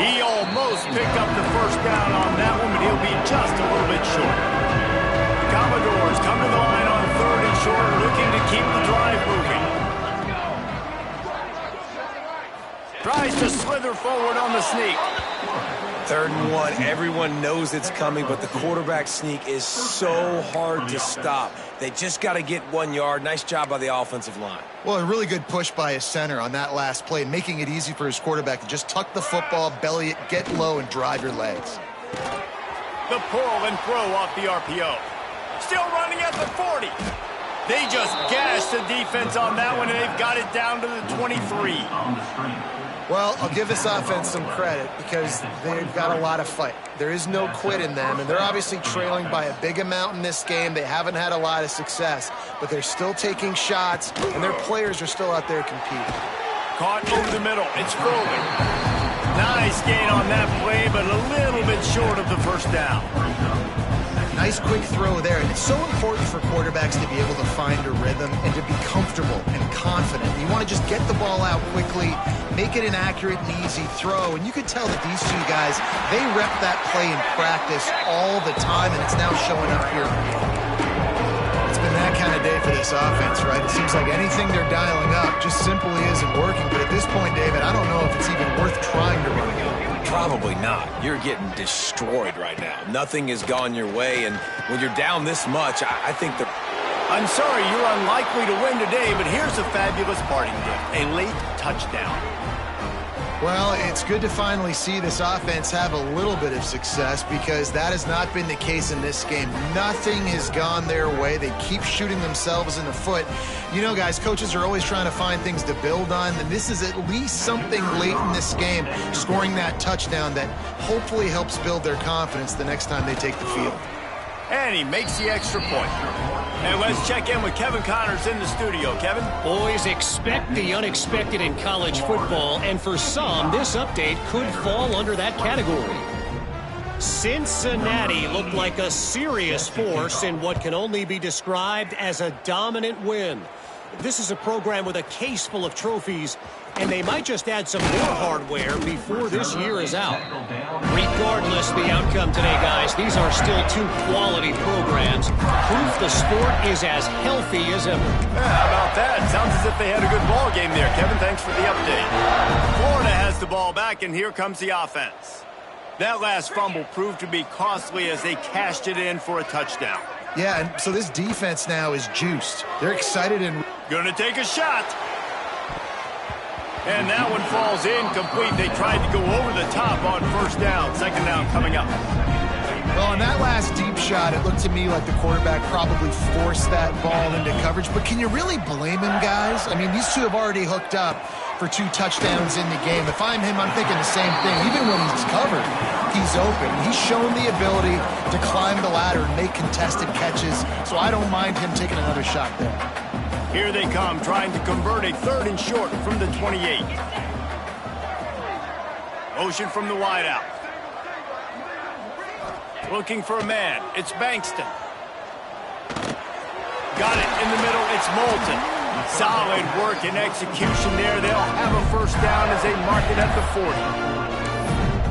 He almost picked up the 1st down on that one, but he'll be just a little bit short. The Commodores come to the line on 3rd and short, looking to keep the drive moving. Tries to slither forward on the sneak. 3rd and 1, everyone knows it's coming, but the quarterback sneak is so hard to stop. They just got to get 1 yard. Nice job by the offensive line. Well, a really good push by his center on that last play, making it easy for his quarterback to just tuck the football, belly it, get low, and drive your legs. The pull and throw off the RPO. Still running at the 40. They just gashed the defense on that one, and they've got it down to the 23. Well, I'll give this offense some credit because they've got a lot of fight. There is no quit in them, and they're obviously trailing by a big amount in this game. They haven't had a lot of success, but they're still taking shots, and their players are still out there competing. Caught over the middle. It's Foley. Nice gain on that play, but a little bit short of the first down. Nice quick throw there. And it's so important for quarterbacks to be able to find a rhythm and to be comfortable and confident. You want to just get the ball out quickly, make it an accurate and easy throw. And you could tell that these two guys, they rep that play in practice all the time, and it's now showing up here. It's been that kind of day for this offense, right? It seems like anything they're dialing up just simply isn't working. But at this point, David, I don't know if it's even worth trying to run again. Probably not. You're getting destroyed right now. Nothing has gone your way, and when you're down this much, I think the... I'm sorry, you're unlikely to win today, but here's a fabulous parting gift, a late touchdown. Well, it's good to finally see this offense have a little bit of success because that has not been the case in this game. Nothing has gone their way. They keep shooting themselves in the foot. You know, guys, coaches are always trying to find things to build on, and this is at least something late in this game, scoring that touchdown that hopefully helps build their confidence the next time they take the field. And he makes the extra point. And let's check in with Kevin Connors in the studio. Kevin? Boys, expect the unexpected in college football, and for some, this update could fall under that category. Cincinnati looked like a serious force in what can only be described as a dominant win. This is a program with a case full of trophies, and they might just add some more hardware before this year is out. Regardless of the outcome today, guys, these are still two quality programs. Proof the sport is as healthy as ever. Yeah, how about that? Sounds as if they had a good ball game there. Kevin, thanks for the update. Florida has the ball back, and here comes the offense. That last fumble proved to be costly as they cashed it in for a touchdown. Yeah, and so this defense now is juiced. They're excited and... Gonna take a shot. And that one falls incomplete. They tried to go over the top on first down. Second down coming up. Well, on that last deep shot, it looked to me like the quarterback probably forced that ball into coverage. But can you really blame him, guys? I mean, these two have already hooked up for 2 touchdowns in the game. If I'm him, I'm thinking the same thing. Even when he's covered, he's open. He's shown the ability to climb the ladder and make contested catches. So I don't mind him taking another shot there. Here they come, trying to convert a 3rd and short from the 28. Motion from the wideout. Looking for a man. It's Bankston. Got it in the middle. It's Moulton. Solid work and execution there. They'll have a first down as they mark it at the 40.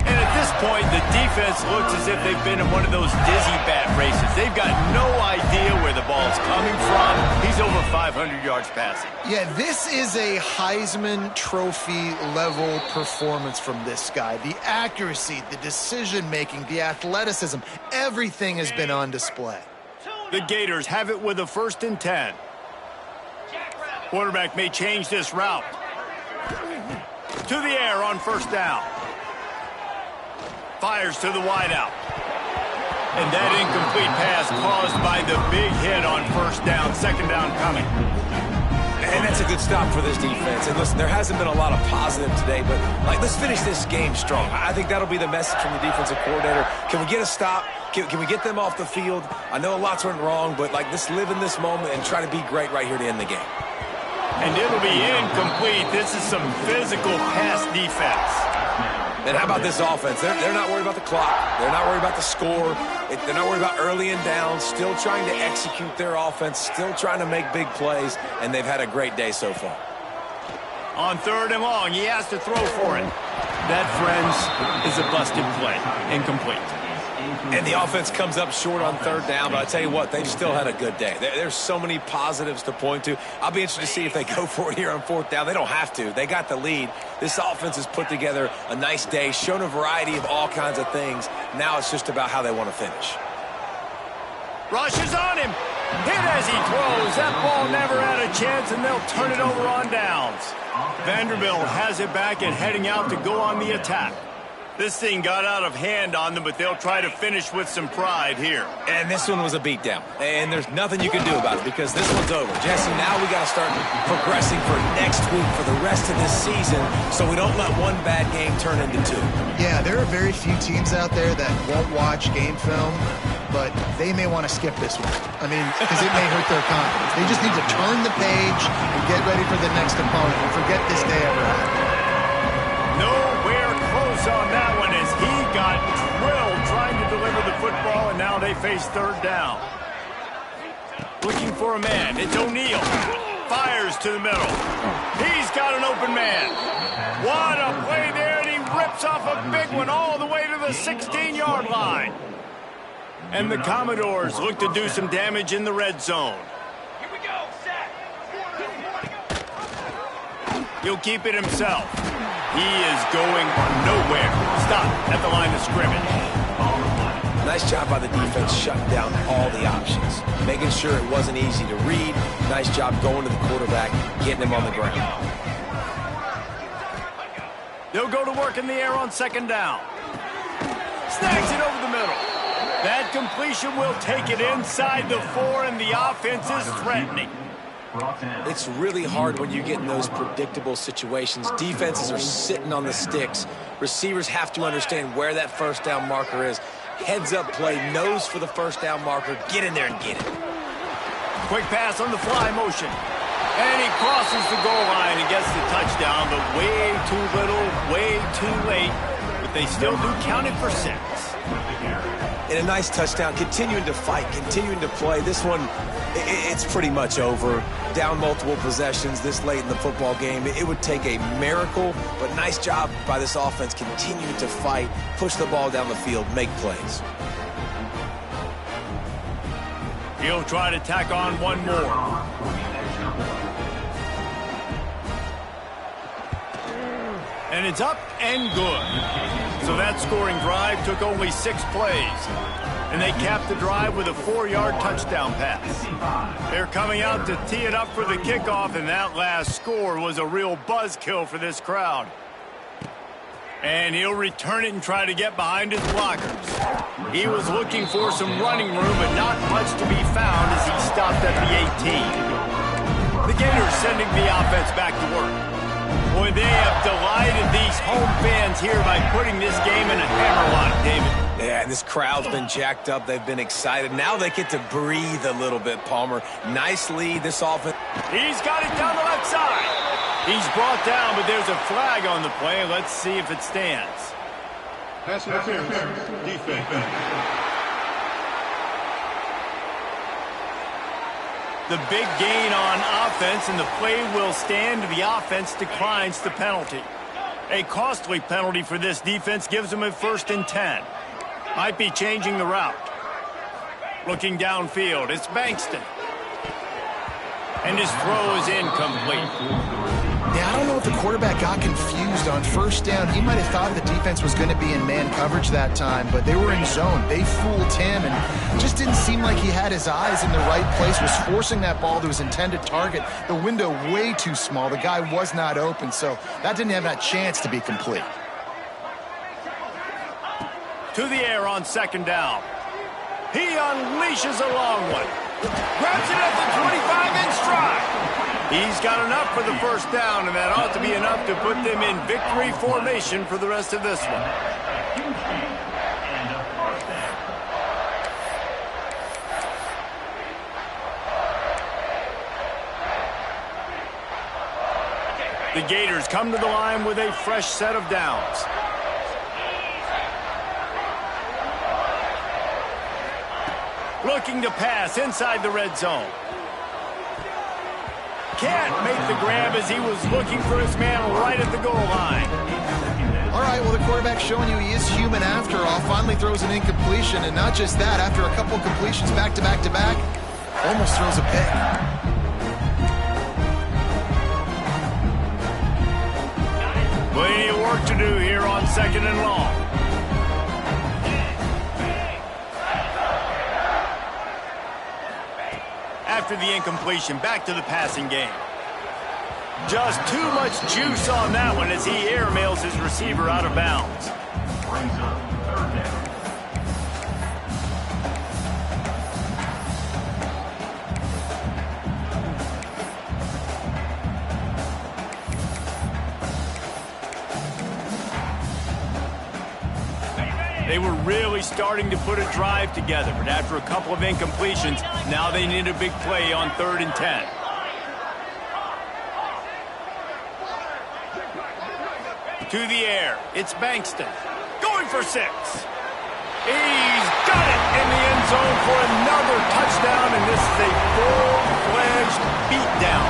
And at this point, the defense looks as if they've been in one of those dizzy bat races. They've got no idea where the ball's coming from. He's over 500 yards passing. Yeah, this is a Heisman Trophy level performance from this guy. The accuracy, the decision-making, the athleticism, everything has been on display. The Gators have it with a 1st and 10. Quarterback may change this route. To the air on first down. Fires to the wideout. And that incomplete pass caused by the big hit on first down. Second down coming. And that's a good stop for this defense. And listen, there hasn't been a lot of positive today, but let's finish this game strong. I think that'll be the message from the defensive coordinator. Can we get a stop? Can we get them off the field? I know lots went wrong, but let's live in this moment and try to be great right here to end the game. And it'll be incomplete. This is some physical pass defense. And how about this offense? They're not worried about the clock. They're not worried about the score. They're not worried about early and down. Still trying to execute their offense. Still trying to make big plays. And they've had a great day so far. On 3rd and long, he has to throw for it. That, friends, is a busted play. Incomplete. And the offense comes up short on 3rd down, but I tell you what, they've still had a good day. There's so many positives to point to. I'll be interested to see if they go for it here on 4th down. They don't have to. They got the lead. This offense has put together a nice day, shown a variety of all kinds of things. Now it's just about how they want to finish. Rushes on him. Hit as he throws. That ball never had a chance, and they'll turn it over on downs. Vanderbilt has it back and heading out to go on the attack. This thing got out of hand on them, but they'll try to finish with some pride here. And this one was a beatdown. And there's nothing you can do about it because this one's over. Jesse, now we got to start progressing for next week for the rest of this season so we don't let one bad game turn into 2. Yeah, there are very few teams out there that won't watch game film, but they may want to skip this one. I mean, because it may hurt their confidence. They just need to turn the page and get ready for the next opponent and forget this day ever happened. Nowhere close juice on that one as he got drilled trying to deliver the football, and now they face third down. Looking for a man. It's O'Neal. Fires to the middle. He's got an open man. What a play there, and he rips off a big one all the way to the 16-yard line. And the Commodores look to do some damage in the red zone. Here we go, set. He'll keep it himself. He is going nowhere. Stop at the line of scrimmage. Nice job by the defense shutting down all the options, making sure it wasn't easy to read. Nice job going to the quarterback, getting him on the ground. They'll go to work in the air on second down. Snags it over the middle. That completion will take it inside the 4, and the offense is threatening. It's really hard when you get in those predictable situations. Defenses are sitting on the sticks. Receivers have to understand where that first down marker is. Heads up play, nose for the first down marker. Get in there and get it. Quick pass on the fly motion. And he crosses the goal line and gets the touchdown, but way too little, way too late. But they still do count it for 6. And a nice touchdown, continuing to fight, continuing to play. This one, it's pretty much over. Down multiple possessions this late in the football game. It would take a miracle, but nice job by this offense continuing to fight, push the ball down the field, make plays. He'll try to tack on one more. And it's up and good. So that scoring drive took only 6 plays. And they capped the drive with a 4-yard touchdown pass. They're coming out to tee it up for the kickoff, and that last score was a real buzzkill for this crowd. And he'll return it and try to get behind his blockers. He was looking for some running room, but not much to be found as he stopped at the 18. The Gators sending the offense back to work. Boy, they have delighted these home fans here by putting this game in a hammerlock, David. Yeah, this crowd's been jacked up. They've been excited. Now they get to breathe a little bit, Palmer. Nice lead, this offense. He's got it down the left side. He's brought down, but there's a flag on the play. Let's see if it stands. Pass interference. Defense. The big gain on offense, and the play will stand. The offense declines the penalty. A costly penalty for this defense gives them a 1st and 10. Might be changing the route. Looking downfield, it's Bankston. And his throw is incomplete. Yeah, I don't know if the quarterback got confused on first down. He might have thought the defense was going to be in man coverage that time, but they were in zone. They fooled him, and just didn't seem like he had his eyes in the right place, was forcing that ball to his intended target. The window way too small. The guy was not open, so that didn't have that chance to be complete. To the air on second down. He unleashes a long one. Grabs it at the 25 in stride. He's got enough for the first down, and that ought to be enough to put them in victory formation for the rest of this one. The Gators come to the line with a fresh set of downs. Looking to pass inside the red zone. Can't make the grab as he was looking for his man right at the goal line. All right, well, the quarterback's showing you he is human after all. Finally throws an incompletion, and not just that, after a couple completions back to back to back, almost throws a pick. Plenty of work to do here on second and long. After the incompletion, back to the passing game. Just too much juice on that one as he airmails his receiver out of bounds. They were really starting to put a drive together, but after a couple of incompletions, now they need a big play on 3rd and 10. To the air. It's Bankston. Going for 6. He's got it in the end zone for another touchdown, and this is a full-fledged beatdown.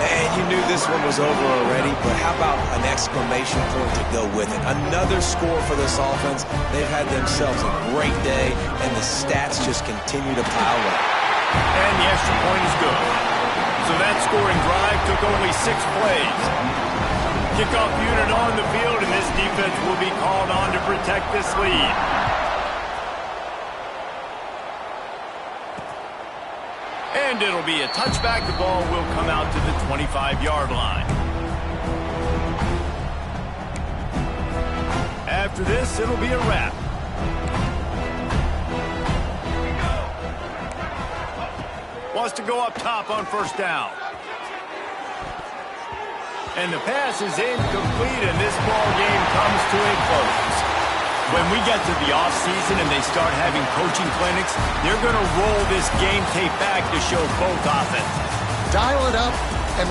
And you knew this one was over already, but how about an exclamation point to go with it? Another score for this offense. They've had themselves a great day, and the stats just continue to pile up. And the extra point is good. So that scoring drive took only 6 plays. Kickoff unit on the field, and this defense will be called on to protect this lead. And it'll be a touchback. The ball will come out to the 25-yard line. After this, it'll be a wrap. Wants to go up top on first down. And the pass is incomplete, and this ball game comes to a close. When we get to the offseason and they start having coaching clinics, they're going to roll this game tape back to show both offenses. Dial it up and